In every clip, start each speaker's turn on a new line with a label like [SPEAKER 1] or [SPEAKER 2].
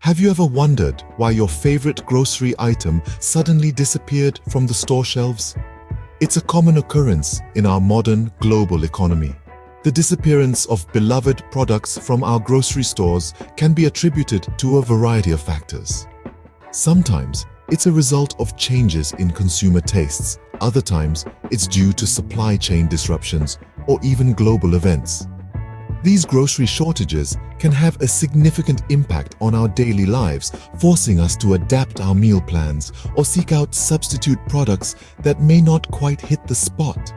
[SPEAKER 1] Have you ever wondered why your favorite grocery item suddenly disappeared from the store shelves? It's a common occurrence in our modern global economy. The disappearance of beloved products from our grocery stores can be attributed to a variety of factors. Sometimes it's a result of changes in consumer tastes. Other times it's due to supply chain disruptions or even global events. These grocery shortages can have a significant impact on our daily lives, forcing us to adapt our meal plans or seek out substitute products that may not quite hit the spot.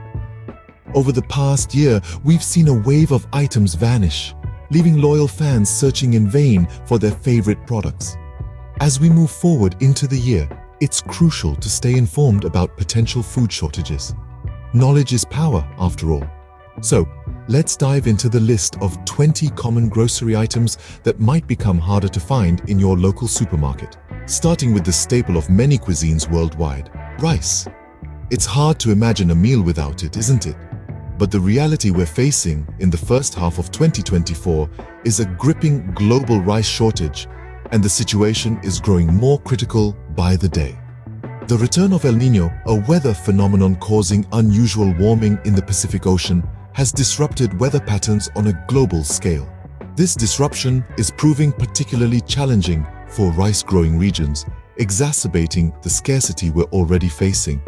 [SPEAKER 1] Over the past year, we've seen a wave of items vanish, leaving loyal fans searching in vain for their favorite products. As we move forward into the year, it's crucial to stay informed about potential food shortages. Knowledge is power, after all. So, let's dive into the list of 20 common grocery items that might become harder to find in your local supermarket. Starting with the staple of many cuisines worldwide, rice. It's hard to imagine a meal without it, isn't it? But the reality we're facing in the first half of 2024 is a gripping global rice shortage, and the situation is growing more critical by the day. The return of El Niño, a weather phenomenon causing unusual warming in the Pacific Ocean, has disrupted weather patterns on a global scale. This disruption is proving particularly challenging for rice-growing regions, exacerbating the scarcity we're already facing.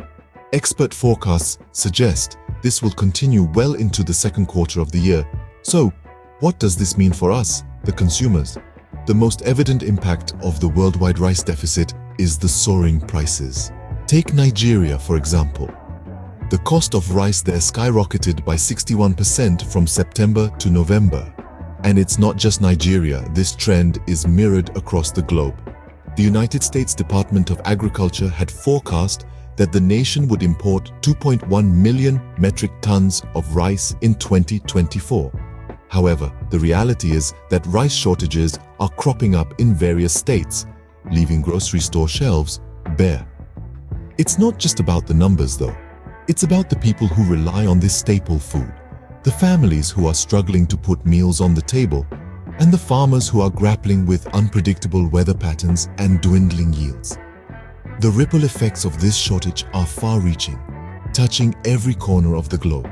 [SPEAKER 1] Expert forecasts suggest this will continue well into the second quarter of the year. So, what does this mean for us, the consumers? The most evident impact of the worldwide rice deficit is the soaring prices. Take Nigeria, for example. The cost of rice there skyrocketed by 61% from September to November. And it's not just Nigeria, this trend is mirrored across the globe. The United States Department of Agriculture had forecast that the nation would import 2.1 million metric tons of rice in 2024. However, the reality is that rice shortages are cropping up in various states, leaving grocery store shelves bare. It's not just about the numbers, though. It's about the people who rely on this staple food, the families who are struggling to put meals on the table, and the farmers who are grappling with unpredictable weather patterns and dwindling yields. The ripple effects of this shortage are far-reaching, touching every corner of the globe.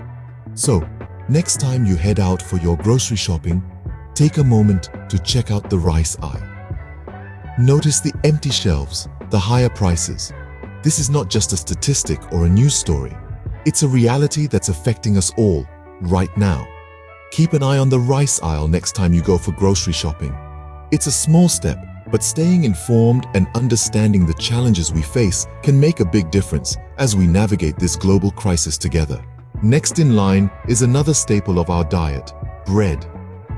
[SPEAKER 1] So, next time you head out for your grocery shopping, take a moment to check out the rice aisle. Notice the empty shelves, the higher prices. This is not just a statistic or a news story. It's a reality that's affecting us all, right now. Keep an eye on the rice aisle next time you go for grocery shopping. It's a small step, but staying informed and understanding the challenges we face can make a big difference as we navigate this global crisis together. Next in line is another staple of our diet, bread.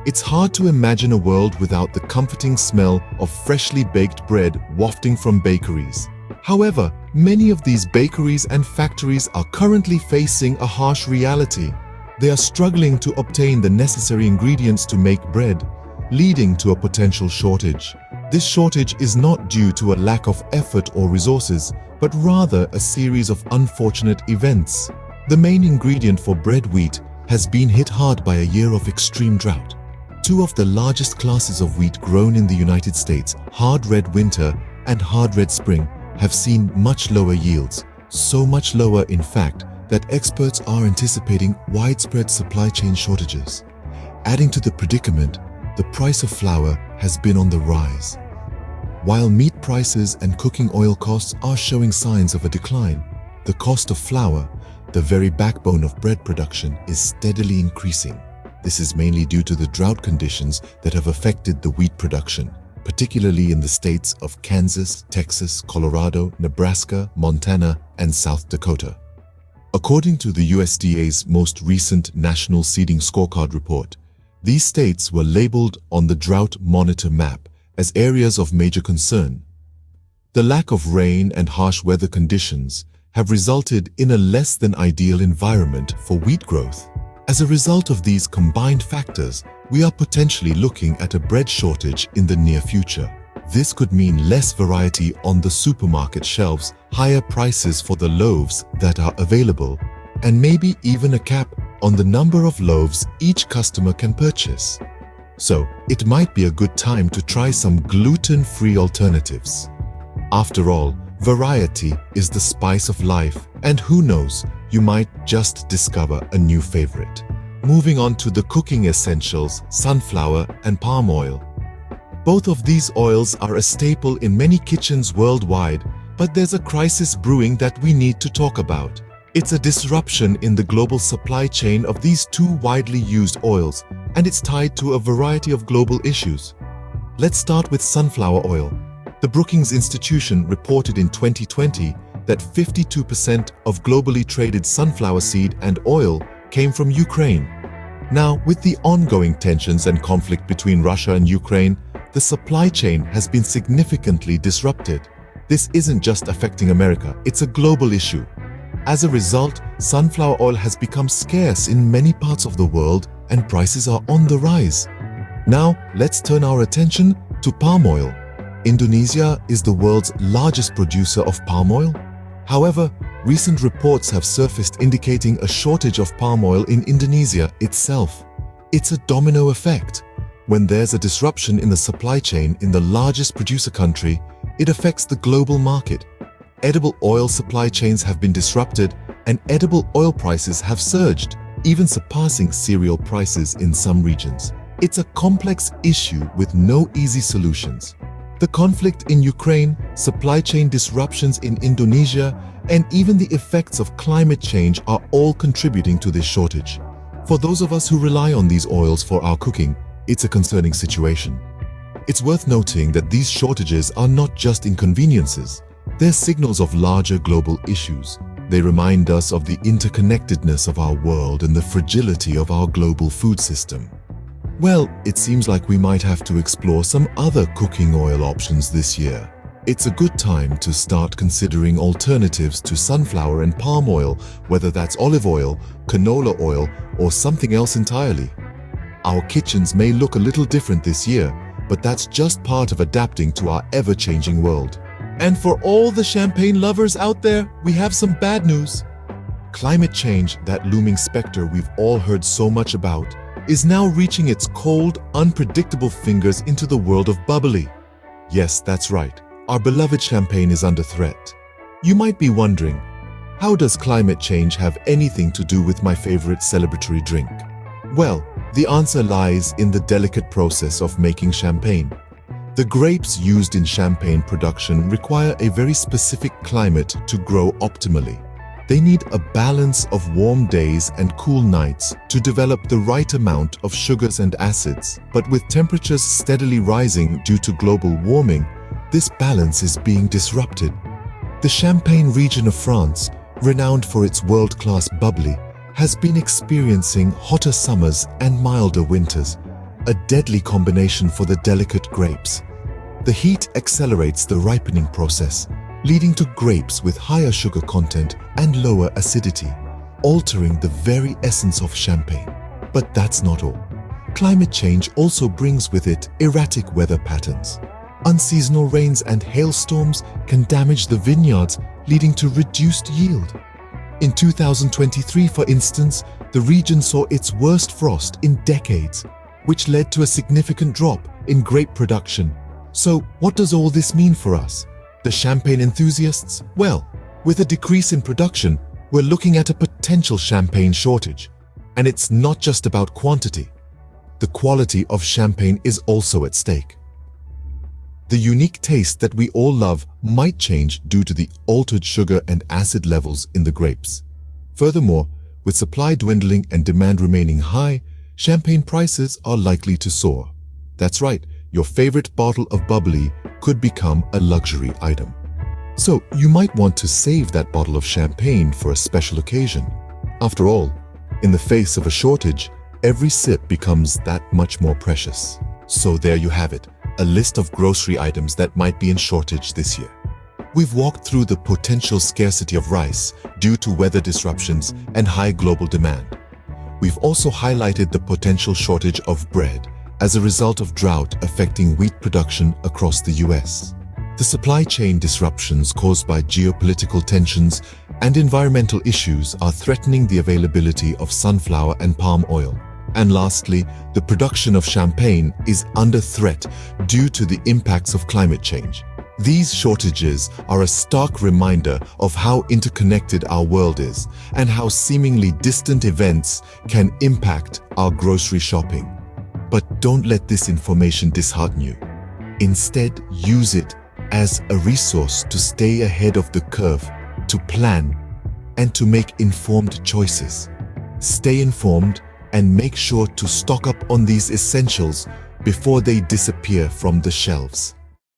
[SPEAKER 1] It's hard to imagine a world without the comforting smell of freshly baked bread wafting from bakeries. However, many of these bakeries and factories are currently facing a harsh reality. They are struggling to obtain the necessary ingredients to make bread, leading to a potential shortage. This shortage is not due to a lack of effort or resources, but rather a series of unfortunate events. The main ingredient for bread, wheat, has been hit hard by a year of extreme drought. Two of the largest classes of wheat grown in the United States, hard red winter and hard red spring, have seen much lower yields, so much lower in fact that experts are anticipating widespread supply chain shortages. Adding to the predicament, the price of flour has been on the rise. While meat prices and cooking oil costs are showing signs of a decline, the cost of flour, the very backbone of bread production, is steadily increasing. This is mainly due to the drought conditions that have affected the wheat production, particularly in the states of Kansas, Texas, Colorado, Nebraska, Montana, and South Dakota. According to the USDA's most recent National Seeding Scorecard report, these states were labeled on the Drought Monitor map as areas of major concern. The lack of rain and harsh weather conditions have resulted in a less than ideal environment for wheat growth. As a result of these combined factors, we are potentially looking at a bread shortage in the near future. This could mean less variety on the supermarket shelves, higher prices for the loaves that are available, and maybe even a cap on the number of loaves each customer can purchase. So, it might be a good time to try some gluten-free alternatives. After all, variety is the spice of life, and who knows, you might just discover a new favorite. Moving on to the cooking essentials, sunflower and palm oil. Both of these oils are a staple in many kitchens worldwide, but there's a crisis brewing that we need to talk about. It's a disruption in the global supply chain of these two widely used oils, and it's tied to a variety of global issues. Let's start with sunflower oil. The Brookings Institution reported in 2020 that 52% of globally traded sunflower seed and oil came from Ukraine. Now, with the ongoing tensions and conflict between Russia and Ukraine, the supply chain has been significantly disrupted. This isn't just affecting America, it's a global issue. As a result, sunflower oil has become scarce in many parts of the world and prices are on the rise. Now, let's turn our attention to palm oil. Indonesia is the world's largest producer of palm oil. However, recent reports have surfaced indicating a shortage of palm oil in Indonesia itself. It's a domino effect. When there's a disruption in the supply chain in the largest producer country, it affects the global market. Edible oil supply chains have been disrupted and edible oil prices have surged, even surpassing cereal prices in some regions. It's a complex issue with no easy solutions. The conflict in Ukraine, supply chain disruptions in Indonesia, and even the effects of climate change are all contributing to this shortage. For those of us who rely on these oils for our cooking, it's a concerning situation. It's worth noting that these shortages are not just inconveniences. They're signals of larger global issues. They remind us of the interconnectedness of our world and the fragility of our global food system. Well, it seems like we might have to explore some other cooking oil options this year. It's a good time to start considering alternatives to sunflower and palm oil, whether that's olive oil, canola oil, or something else entirely. Our kitchens may look a little different this year, but that's just part of adapting to our ever-changing world. And for all the champagne lovers out there, we have some bad news. Climate change, that looming specter we've all heard so much about, is now reaching its cold, unpredictable fingers into the world of bubbly. Yes, that's right. Our beloved champagne is under threat. You might be wondering, how does climate change have anything to do with my favorite celebratory drink? Well, the answer lies in the delicate process of making champagne. The grapes used in champagne production require a very specific climate to grow optimally. They need a balance of warm days and cool nights to develop the right amount of sugars and acids. But with temperatures steadily rising due to global warming, this balance is being disrupted. The Champagne region of France, renowned for its world-class bubbly, has been experiencing hotter summers and milder winters, a deadly combination for the delicate grapes. The heat accelerates the ripening process, leading to grapes with higher sugar content and lower acidity, altering the very essence of champagne. But that's not all. Climate change also brings with it erratic weather patterns. Unseasonal rains and hailstorms can damage the vineyards, leading to reduced yield. In 2023, for instance, the region saw its worst frost in decades, which led to a significant drop in grape production. So, what does all this mean for us, the champagne enthusiasts? Well, with a decrease in production, we're looking at a potential champagne shortage. And it's not just about quantity. The quality of champagne is also at stake. The unique taste that we all love might change due to the altered sugar and acid levels in the grapes. Furthermore, with supply dwindling and demand remaining high, champagne prices are likely to soar. That's right, your favorite bottle of bubbly could become a luxury item. So you might want to save that bottle of champagne for a special occasion. After all, in the face of a shortage, every sip becomes that much more precious. So there you have it, a list of grocery items that might be in shortage this year. We've walked through the potential scarcity of rice due to weather disruptions and high global demand. We've also highlighted the potential shortage of bread as a result of drought affecting wheat production across the US. The supply chain disruptions caused by geopolitical tensions and environmental issues are threatening the availability of sunflower and palm oil. And lastly, the production of champagne is under threat due to the impacts of climate change. These shortages are a stark reminder of how interconnected our world is and how seemingly distant events can impact our grocery shopping. But don't let this information dishearten you. Instead, use it as a resource to stay ahead of the curve, to plan, and to make informed choices. Stay informed and make sure to stock up on these essentials before they disappear from the shelves.